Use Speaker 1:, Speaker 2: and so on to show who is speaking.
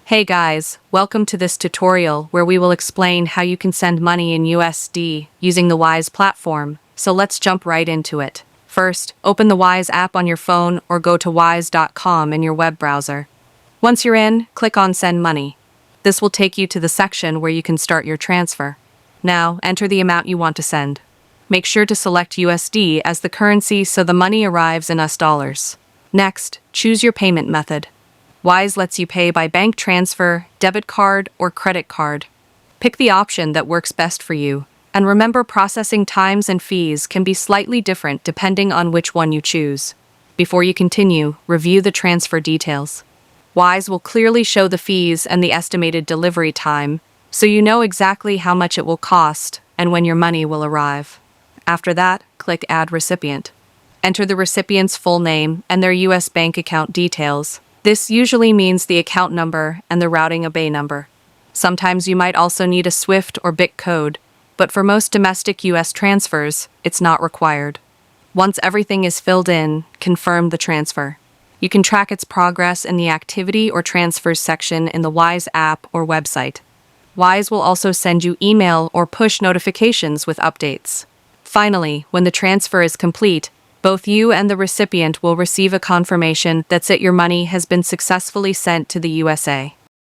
Speaker 1: Hey guys, welcome to this tutorial where we will explain how you can send money in USD using the Wise platform. So let's jump right into it. First, open the Wise app on your phone or go to wise.com in your web browser. Once you're in, click on Send Money. This will take you to the section where you can start your transfer. Now, enter the amount you want to send. Make sure to select USD as the currency so the money arrives in US dollars. Next, choose your payment method. Wise lets you pay by bank transfer, debit card, or credit card. Pick the option that works best for you, and remember processing times and fees can be slightly different depending on which one you choose. Before you continue, review the transfer details. Wise will clearly show the fees and the estimated delivery time, so you know exactly how much it will cost and when your money will arrive. After that, click Add Recipient. Enter the recipient's full name and their US bank account details. This usually means the account number and the routing ABA number. Sometimes you might also need a SWIFT or BIC code, but for most domestic US transfers, it's not required. Once everything is filled in, confirm the transfer. You can track its progress in the Activity or Transfers section in the Wise app or website. Wise will also send you email or push notifications with updates. Finally, when the transfer is complete, both you and the recipient will receive a confirmation that your money has been successfully sent to the USA.